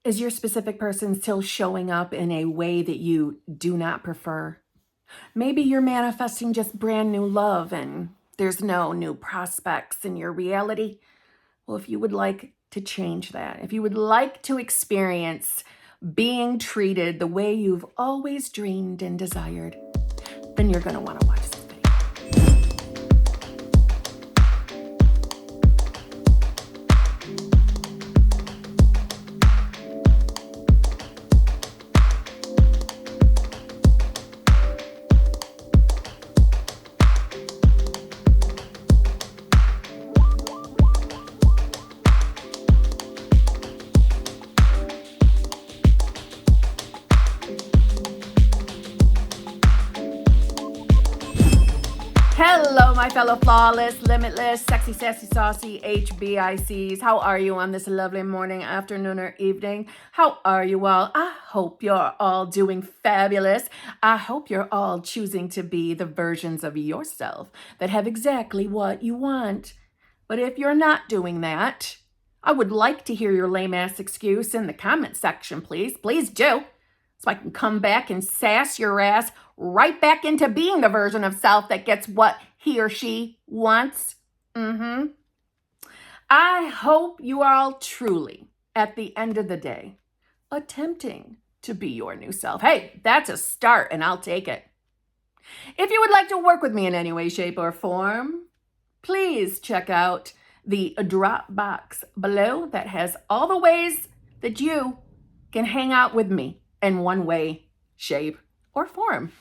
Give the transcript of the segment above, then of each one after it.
Is your specific person still showing up in a way that you do not prefer? Maybe you're manifesting just brand new love and there's no new prospects in your reality. Well, if you would like to change that, if you would like to experience being treated the way you've always dreamed and desired, then you're going to want to watch this video. Hello, my fellow flawless, limitless, sexy, sassy, saucy HBICs. How are you on this lovely morning, afternoon, or evening? How are you all? I hope you're all doing fabulous. I hope you're all choosing to be the versions of yourself that have exactly what you want. But if you're not doing that, I would like to hear your lame-ass excuse in the comment section, please. Please do. So I can come back and sass your ass right back into being the version of self that gets what he or she wants. I hope you are all truly, at the end of the day, attempting to be your new self. Hey, that's a start and I'll take it. If you would like to work with me in any way, shape, or form, please check out the drop box below that has all the ways that you can hang out with me in one way, shape, or form.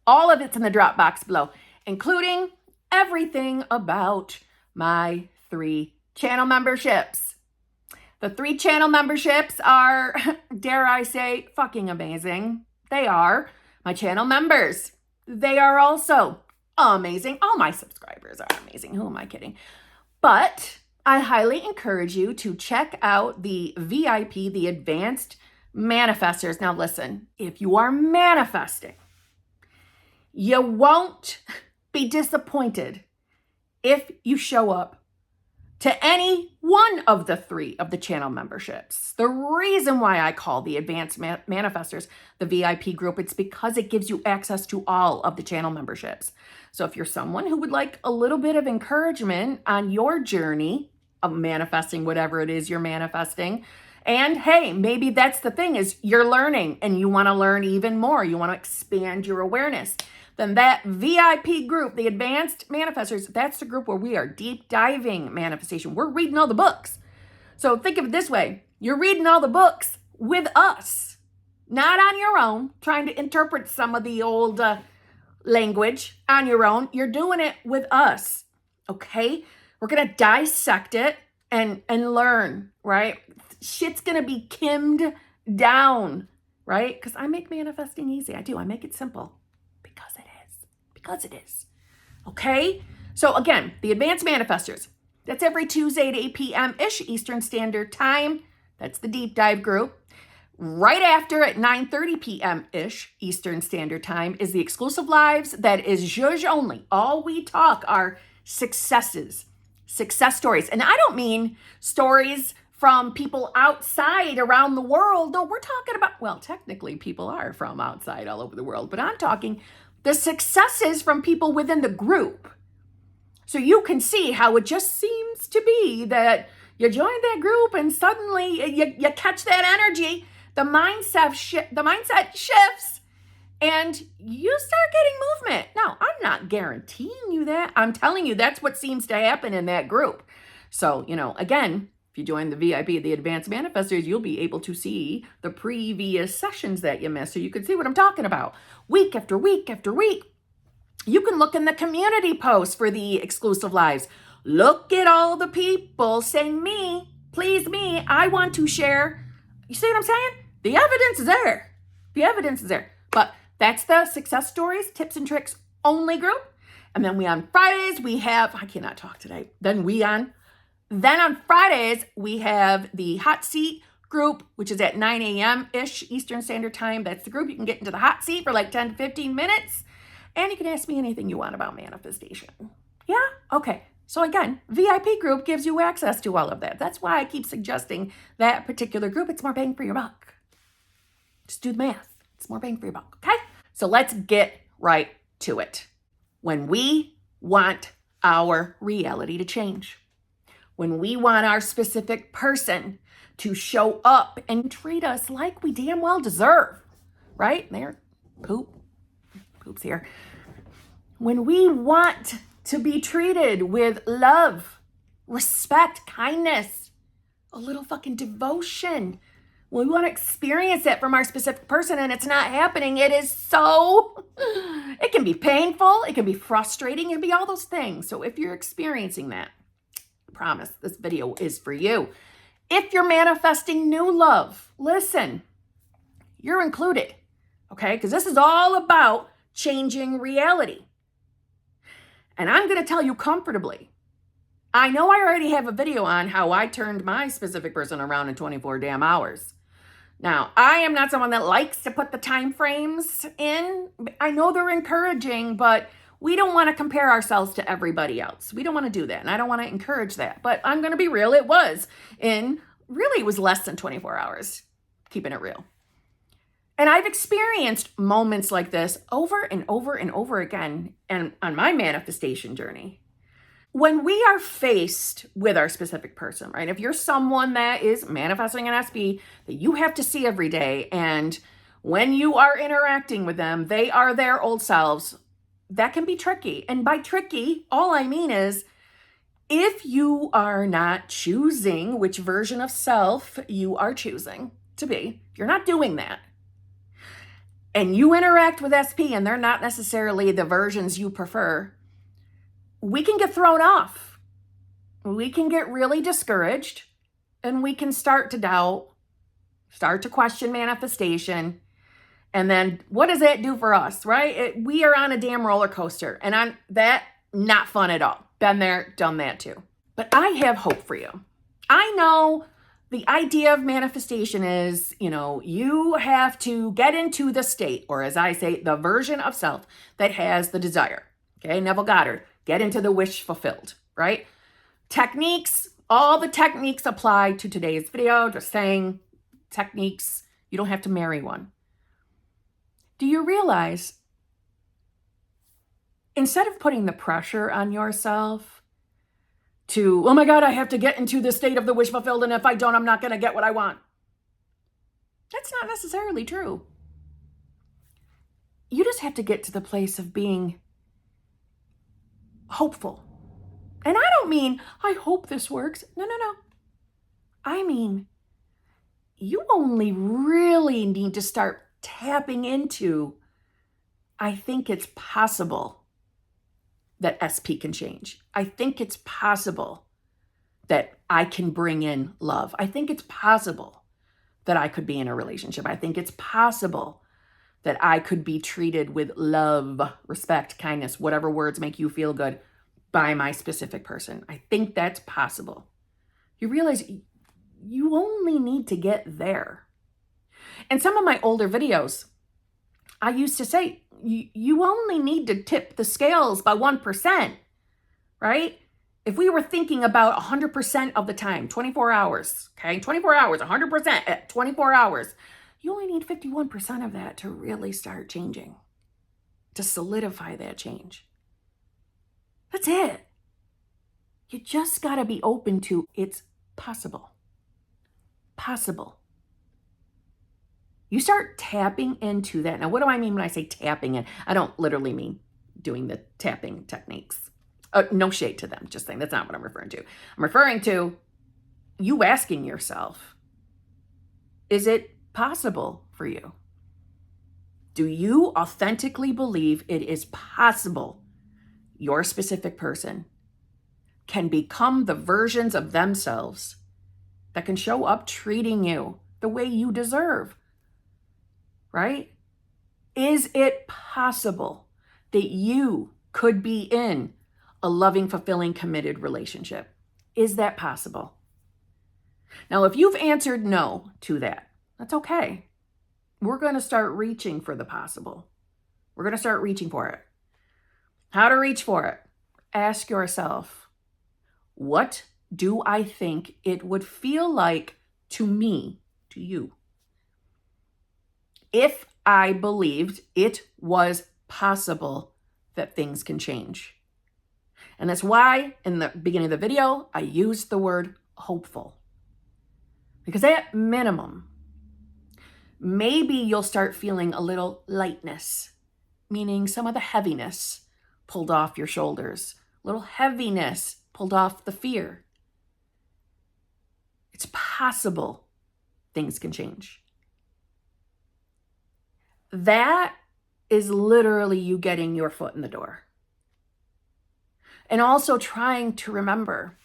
All of it's in the drop box below, including everything about my 3 channel memberships. The 3 channel memberships are, dare I say, fucking amazing. They are my channel members. They are also amazing. All my subscribers are amazing. Who am I kidding? But I highly encourage you to check out the VIP, the Advanced Manifestors. Now listen, if you are manifesting, you won't be disappointed if you show up to any one of the 3 of the channel memberships. The reason why I call the Advanced Manifestors the VIP group, it's because it gives you access to all of the channel memberships. So if you're someone who would like a little bit of encouragement on your journey of manifesting whatever it is you're manifesting, and hey, maybe that's the thing, is you're learning and you want to learn even more. You want to expand your awareness. Then that VIP group, the Advanced Manifestors, that's the group where we are deep diving manifestation. We're reading all the books. So think of it this way. You're reading all the books with us, not on your own, trying to interpret some of the old language on your own. You're doing it with us, okay? We're going to dissect it and learn, right? Shit's going to be kimmed down, right? Because I make manifesting easy. I do. I make it simple because it is. Because it is. Okay? So again, the Advanced Manifestors. That's every Tuesday at 8 p.m.-ish Eastern Standard Time. That's the deep dive group. Right after at 9:30 p.m.-ish Eastern Standard Time is the exclusive lives. That is zhuzh only. All we talk are successes, success stories. And I don't mean stories from people outside around the world. No, we're talking about, well, technically people are from outside all over the world, but I'm talking the successes from people within the group. So you can see how it just seems to be that you join that group and suddenly you catch that energy, the mindset shifts, and you start getting movement. Now, I'm not guaranteeing you that. I'm telling you that's what seems to happen in that group. So, again, if you join the VIP, the Advanced Manifestors, you'll be able to see the previous sessions that you missed. So you can see what I'm talking about. Week after week after week. You can look in the community posts for the exclusive lives. Look at all the people saying, me, please me, I want to share. You see what I'm saying? The evidence is there. The evidence is there. But that's the success stories, tips and tricks only group. And then on Fridays, we have, I cannot talk today. Then on Fridays, we have the hot seat group, which is at 9 a.m.-ish Eastern Standard Time. That's the group. You can get into the hot seat for like 10 to 15 minutes. And you can ask me anything you want about manifestation. Yeah? Okay. So again, VIP group gives you access to all of that. That's why I keep suggesting that particular group. It's more bang for your buck. Just do the math. It's more bang for your buck, okay? So let's get right to it. When we want our reality to change, when we want our specific person to show up and treat us like we damn well deserve, right? There, poop's here. When we want to be treated with love, respect, kindness, a little fucking devotion, when we want to experience it from our specific person and it's not happening, it can be painful, it can be frustrating, it can be all those things. So if you're experiencing that, I promise this video is for you. If you're manifesting new love, listen, you're included, okay? Because this is all about changing reality. And I'm going to tell you comfortably, I know I already have a video on how I turned my specific person around in 24 damn hours. Now, I am not someone that likes to put the time frames in. I know they're encouraging, but we don't want to compare ourselves to everybody else. We don't want to do that, and I don't want to encourage that. But I'm going to be real. It was less than 24 hours, keeping it real. And I've experienced moments like this over and over and over again and on my manifestation journey. When we are faced with our specific person, right? If you're someone that is manifesting an SP that you have to see every day, and when you are interacting with them, they are their old selves, that can be tricky. And by tricky, all I mean is if you are not choosing which version of self you are choosing to be, if you're not doing that, and you interact with SP and they're not necessarily the versions you prefer, we can get thrown off. We can get really discouraged, and we can start to doubt, start to question manifestation. And then what does that do for us, right? We are on a damn roller coaster, and I'm not fun at all. Been there, done that too. But I have hope for you. I know the idea of manifestation is, you have to get into the state, or as I say, the version of self that has the desire. Okay, Neville Goddard, get into the wish fulfilled, right? Techniques, all the techniques apply to today's video. Just saying, techniques, you don't have to marry one. Do you realize, instead of putting the pressure on yourself to, oh my God, I have to get into the state of the wish fulfilled, and if I don't, I'm not going to get what I want. That's not necessarily true. You just have to get to the place of being hopeful. And I don't mean, I hope this works. No. I mean, you only really need to start tapping into, I think it's possible that SP can change. I think it's possible that I can bring in love. I think it's possible that I could be in a relationship. I think it's possible that I could be treated with love, respect, kindness, whatever words make you feel good, by my specific person. I think that's possible. You realize you only need to get there. In some of my older videos, I used to say, you only need to tip the scales by 1%, right? If we were thinking about 100% of the time, 24 hours, okay? 24 hours, 100% at 24 hours, you only need 51% of that to really start changing, to solidify that change. That's it. You just got to be open to it's possible. Possible. You start tapping into that. Now, what do I mean when I say tapping in? I don't literally mean doing the tapping techniques. No shade to them. Just saying that's not what I'm referring to. I'm referring to you asking yourself, is it possible for you? Do you authentically believe it is possible your specific person can become the versions of themselves that can show up treating you the way you deserve, right? Is it possible that you could be in a loving, fulfilling, committed relationship? Is that possible? Now, if you've answered no to that, that's okay. We're going to start reaching for the possible. We're going to start reaching for it. How to reach for it? Ask yourself, What do I think it would feel like to me, to you, if I believed it was possible that things can change? And that's why in the beginning of the video, I used the word hopeful. Because at minimum, maybe you'll start feeling a little lightness, meaning some of the heaviness pulled off your shoulders, a little heaviness pulled off the fear. It's possible things can change. That is literally you getting your foot in the door. And also trying to remember,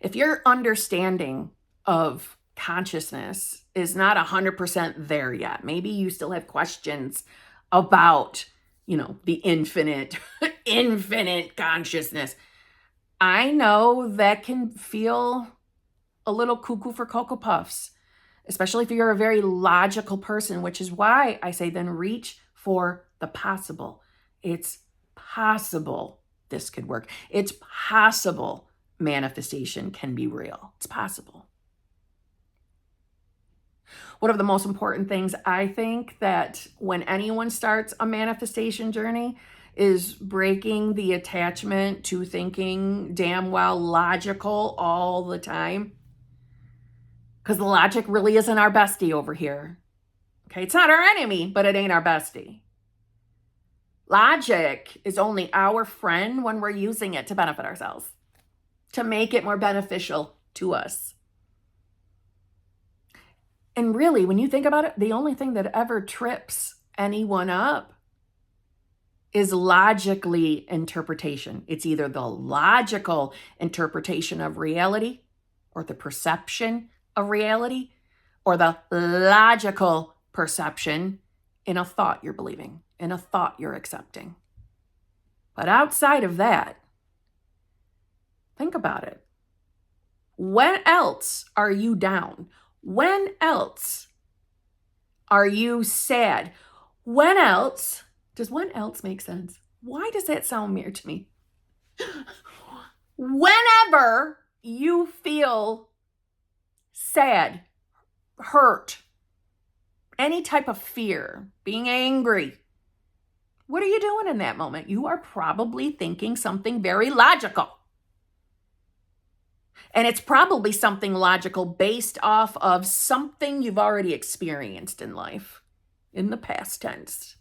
if your understanding of consciousness is not 100% there yet, maybe you still have questions about, the infinite consciousness. I know that can feel a little cuckoo for Cocoa Puffs, especially if you're a very logical person, which is why I say then reach for the possible. It's possible this could work. It's possible manifestation can be real. It's possible. One of the most important things I think that when anyone starts a manifestation journey is breaking the attachment to thinking damn well logical all the time. Because the logic really isn't our bestie over here. Okay, it's not our enemy, but it ain't our bestie. Logic is only our friend when we're using it to benefit ourselves, to make it more beneficial to us. And really, when you think about it, the only thing that ever trips anyone up is logically interpretation. It's either the logical interpretation of reality or the perception of reality or the logical perception in a thought you're believing, in a thought you're accepting. But outside of that, think about it. When else are you down? When else are you sad? When else, does when else make sense? Why does that sound weird to me? Whenever you feel sad, hurt, any type of fear, being angry, what are you doing in that moment? You are probably thinking something very logical. And it's probably something logical based off of something you've already experienced in life, in the past tense.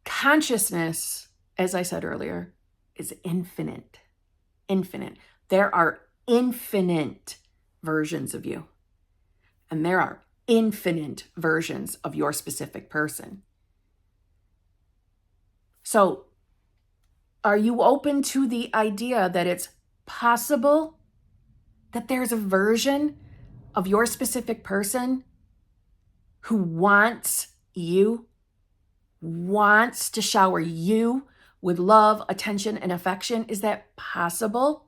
Consciousness, as I said earlier, is infinite. Infinite. There are infinite versions of you. And there are infinite versions of your specific person. So, are you open to the idea that it's possible that there's a version of your specific person who wants you, wants to shower you with love, attention, and affection? Is that possible?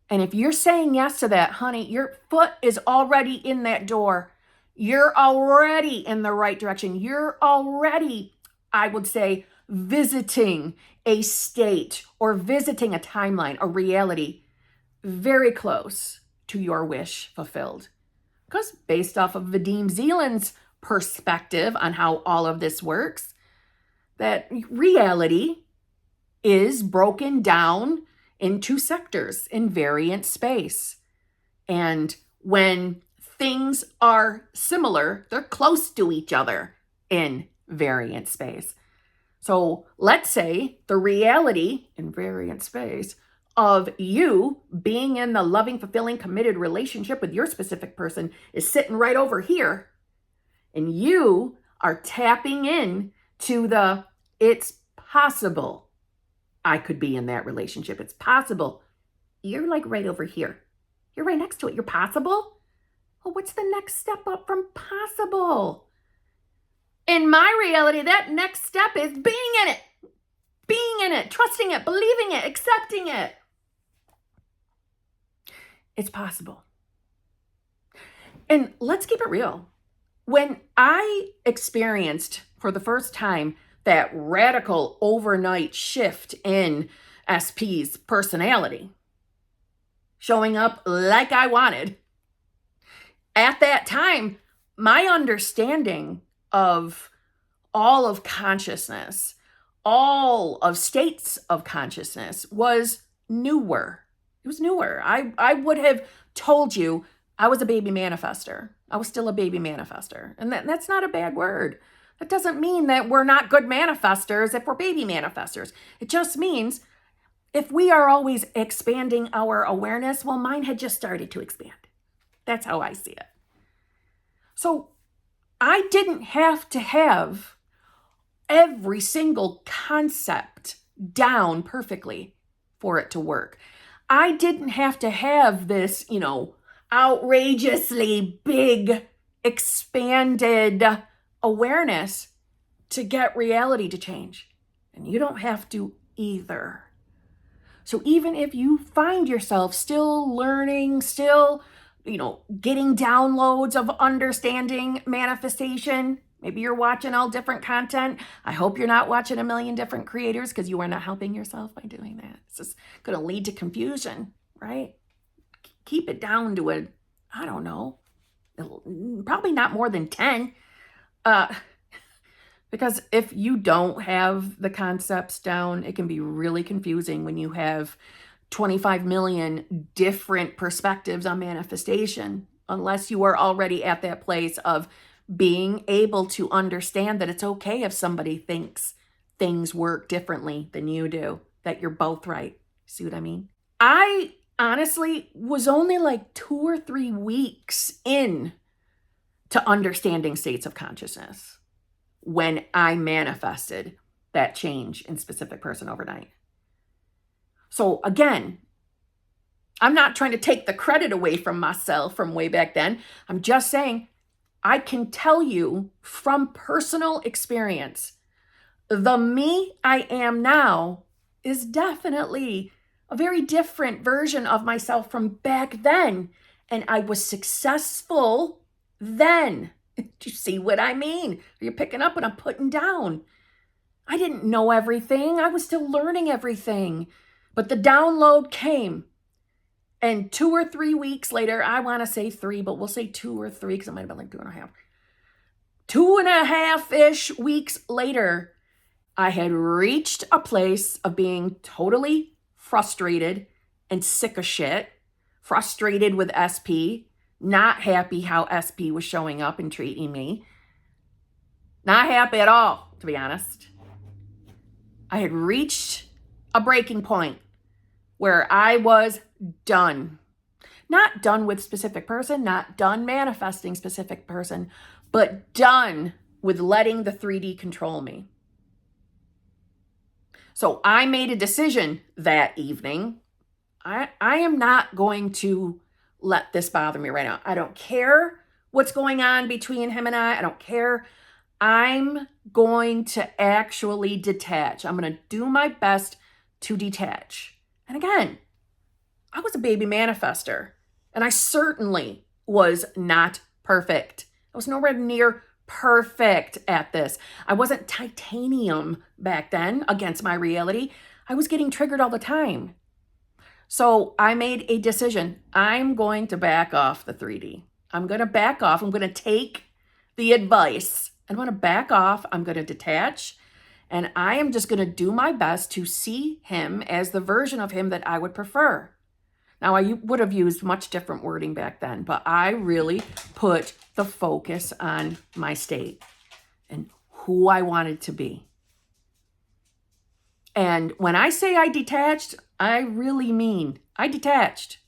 And if you're saying yes to that, honey, your foot is already in that door. You're already in the right direction. You're already, I would say, visiting a state or visiting a timeline, a reality very close to your wish fulfilled. Because based off of Vadim Zeland's perspective on how all of this works, that reality is broken down into sectors in variant space. And when things are similar, they're close to each other in variant space. So let's say the reality in variant space of you being in the loving, fulfilling, committed relationship with your specific person is sitting right over here. And you are tapping in to the, it's possible I could be in that relationship. It's possible. You're like right over here. You're right next to it. You're possible? Well, what's the next step up from possible? In my reality, that next step is being in it, trusting it, believing it, accepting it. It's possible. And let's keep it real. When I experienced for the first time that radical overnight shift in SP's personality, showing up like I wanted. At that time, my understanding of all of consciousness, all of states of consciousness was newer. It was newer. I would have told you I was a baby manifester. I was still a baby manifester. And that's not a bad word. That doesn't mean that we're not good manifestors if we're baby manifestors. It just means if we are always expanding our awareness, well, mine had just started to expand. That's how I see it. So I didn't have to have every single concept down perfectly for it to work. I didn't have to have this, outrageously big, expanded awareness to get reality to change. And you don't have to either. So even if you find yourself still learning, still, getting downloads of understanding manifestation, maybe you're watching all different content. I hope you're not watching a million different creators because you are not helping yourself by doing that. It's just going to lead to confusion, right? Keep it down to probably not more than 10. Because if you don't have the concepts down, it can be really confusing when you have 25 million different perspectives on manifestation, unless you are already at that place of being able to understand that it's okay if somebody thinks things work differently than you do, that you're both right. See what I mean? I honestly was only like 2 or 3 weeks in to understanding states of consciousness when I manifested that change in specific person overnight. So again, I'm not trying to take the credit away from myself from way back then. I'm just saying I can tell you from personal experience, the me I am now is definitely a very different version of myself from back then. And I was successful then. Do you see what I mean? Are you picking up what I'm putting down? I didn't know everything. I was still learning everything. But the download came. And 2 or 3 weeks later, I want to say 3, but we'll say 2 or 3 because it might have been like 2.5. 2.5-ish weeks later, I had reached a place of being totally frustrated and sick of shit, frustrated with SP, not happy how SP was showing up and treating me. Not happy at all, to be honest. I had reached a breaking point where I was done. Not done with specific person, not done manifesting specific person, but done with letting the 3D control me. So I made a decision that evening. I am not going to let this bother me right now. I don't care what's going on between him and I. I don't care. I'm going to actually detach. I'm going to do my best to detach. And again, I was a baby manifester, and I certainly was not perfect. I was nowhere near perfect at this. I wasn't titanium back then against my reality. I was getting triggered all the time. So I made a decision. I'm going to back off the 3D. I'm going to back off. I'm going to take the advice. I'm going to back off. I'm going to detach. And I am just going to do my best to see him as the version of him that I would prefer. Now, I would have used much different wording back then, but I really put the focus on my state and who I wanted to be. And when I say I detached, I really mean I detached.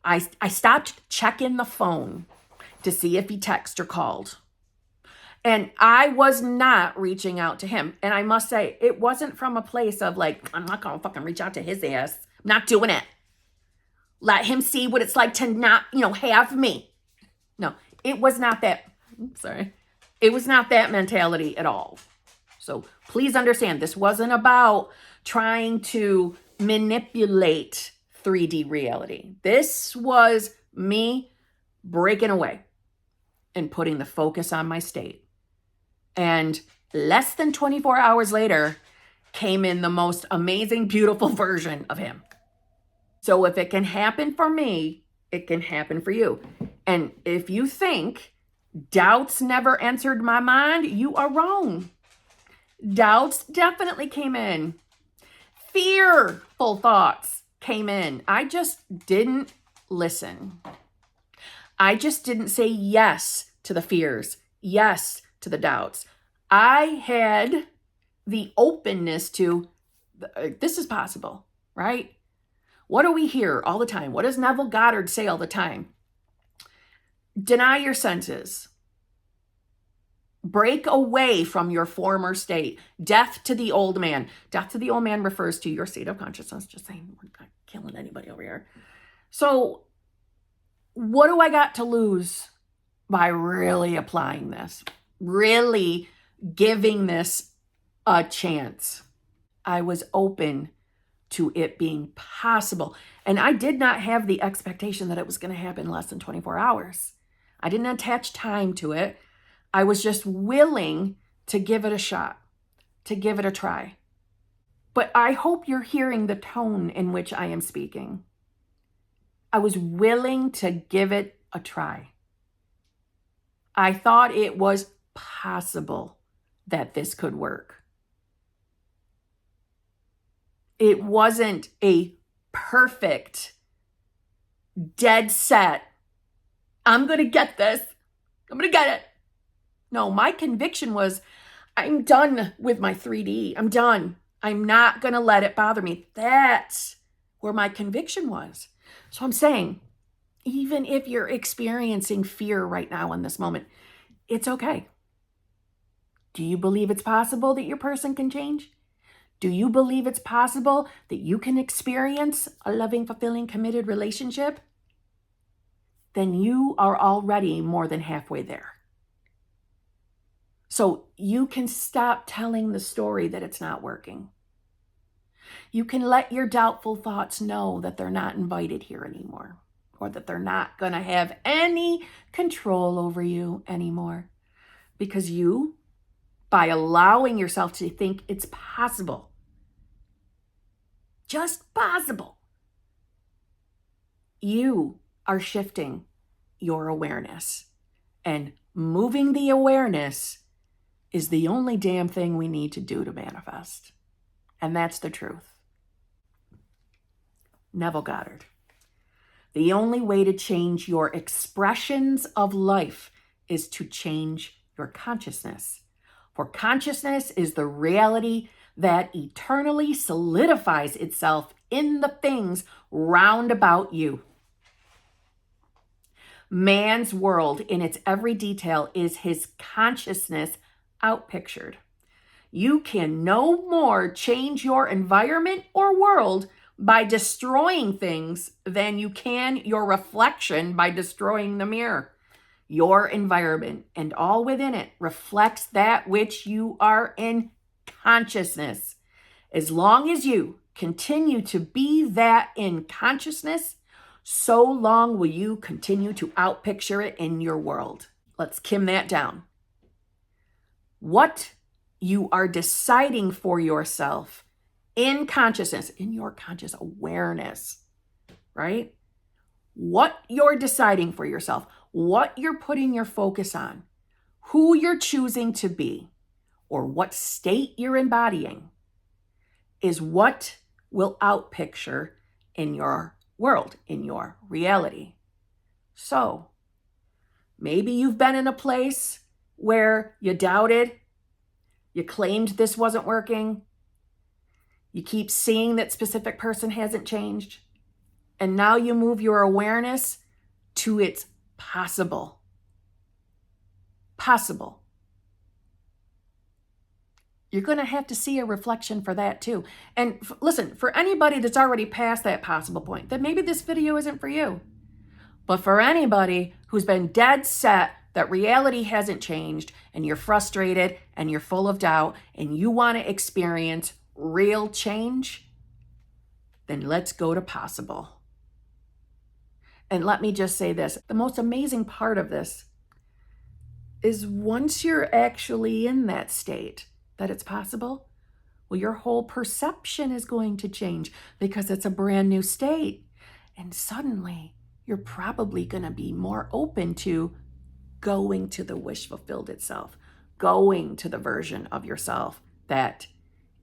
I stopped checking the phone to see if he texted or called. And I was not reaching out to him. And I must say, it wasn't from a place of like, I'm not going to fucking reach out to his ass. I'm not doing it. Let him see what it's like to not, have me. No, it was not that. Sorry. It was not that mentality at all. So please understand, this wasn't about trying to manipulate 3D reality. This was me breaking away and putting the focus on my state. And less than 24 hours later, came in the most amazing, beautiful version of him. So if it can happen for me, it can happen for you. And if you think doubts never entered my mind, you are wrong. Doubts definitely came in. Fearful thoughts came in. I just didn't listen. I just didn't say yes to the fears, yes to the doubts. I had the openness to, this is possible, right? What do we hear all the time? What does Neville Goddard say all the time? Deny your senses. Break away from your former state. Death to the old man. Death to the old man refers to your state of consciousness. Just saying, we're not killing anybody over here. So what do I got to lose by really applying this? Really giving this a chance? I was open to it being possible. And I did not have the expectation that it was going to happen in less than 24 hours. I didn't attach time to it. I was just willing to give it a shot, to give it a try. But I hope you're hearing the tone in which I am speaking. I was willing to give it a try. I thought it was possible that this could work. It wasn't a perfect, dead set, I'm going to get this. I'm going to get it. No, my conviction was, I'm done with my 3D. I'm done. I'm not going to let it bother me. That's where my conviction was. So I'm saying, even if you're experiencing fear right now in this moment, it's okay. Do you believe it's possible that your person can change? Do you believe it's possible that you can experience a loving, fulfilling, committed relationship? Then you are already more than halfway there. So you can stop telling the story that it's not working. You can let your doubtful thoughts know that they're not invited here anymore, or that they're not going to have any control over you anymore. Because you, by allowing yourself to think it's possible, just possible, you are shifting your awareness. And moving the awareness is the only damn thing we need to do to manifest. And that's the truth. Neville Goddard. The only way to change your expressions of life is to change your consciousness. For consciousness is the reality that eternally solidifies itself in the things round about you. Man's world in its every detail is his consciousness outpictured. You can no more change your environment or world by destroying things than you can your reflection by destroying the mirror. Your environment and all within it reflects that which you are in consciousness. As long as you continue to be that in consciousness, so long will you continue to outpicture it in your world. Let's Kim that down. What you are deciding for yourself in consciousness, in your conscious awareness, right? What you're deciding for yourself, what you're putting your focus on, who you're choosing to be, or what state you're embodying is what will outpicture in your world, in your reality. So maybe you've been in a place where you doubted, you claimed this wasn't working, you keep seeing that specific person hasn't changed, and now you move your awareness to it's possible. Possible. You're going to have to see a reflection for that too. And listen, for anybody that's already past that possible point, then maybe this video isn't for you. But for anybody who's been dead set that reality hasn't changed and you're frustrated and you're full of doubt and you want to experience real change, then let's go to possible. And let me just say this, the most amazing part of this is once you're actually in that state, that it's possible, well, your whole perception is going to change because it's a brand new state. And suddenly, you're probably going to be more open to going to the wish fulfilled itself, going to the version of yourself that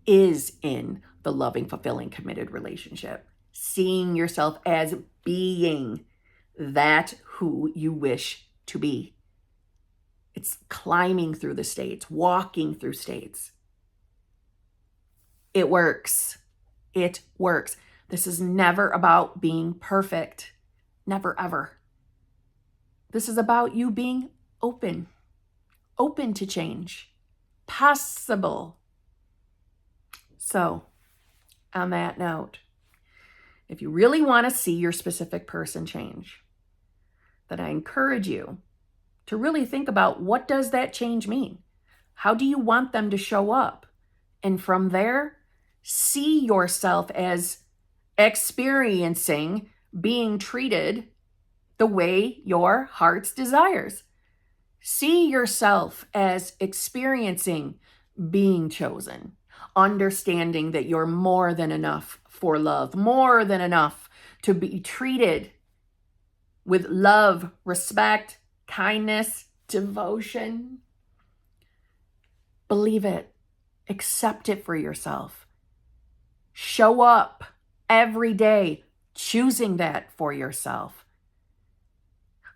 is in the loving, fulfilling, committed relationship, seeing yourself as being that who you wish to be. It's climbing through the states, walking through states. It works. It works. This is never about being perfect. Never, ever. This is about you being open to change, possible. So, on that note, if you really want to see your specific person change, then I encourage you to really think about, what does that change mean? How do you want them to show up? And from there, see yourself as experiencing being treated the way your heart's desires. See yourself as experiencing being chosen, understanding that you're more than enough for love, more than enough to be treated with love, respect, kindness, devotion. Believe it. Accept it for yourself. Show up every day choosing that for yourself.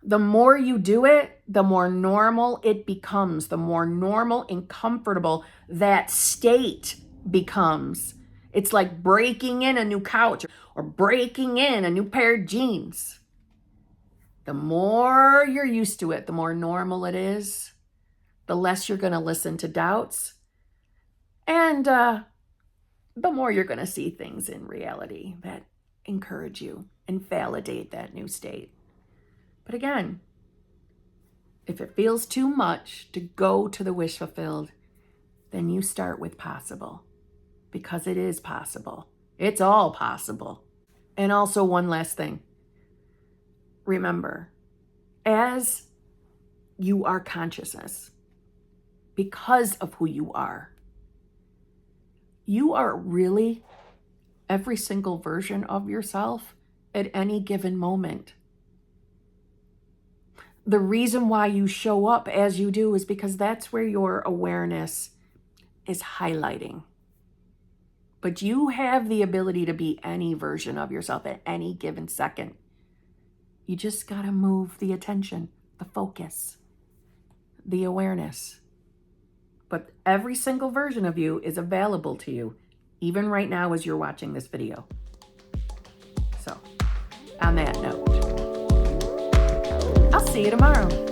The more you do it, the more normal it becomes, the more normal and comfortable that state becomes. It's like breaking in a new couch or breaking in a new pair of jeans. The more you're used to it, the more normal it is, the less you're going to listen to doubts, and the more you're going to see things in reality that encourage you and validate that new state. But again, if it feels too much to go to the wish fulfilled, then you start with possible, because it is possible. It's all possible. And also, one last thing. Remember, as you are consciousness, because of who you are really every single version of yourself at any given moment. The reason why you show up as you do is because that's where your awareness is highlighting. But you have the ability to be any version of yourself at any given second. You just got to move the attention, the focus, the awareness. But every single version of you is available to you, even right now as you're watching this video. So, on that note, I'll see you tomorrow.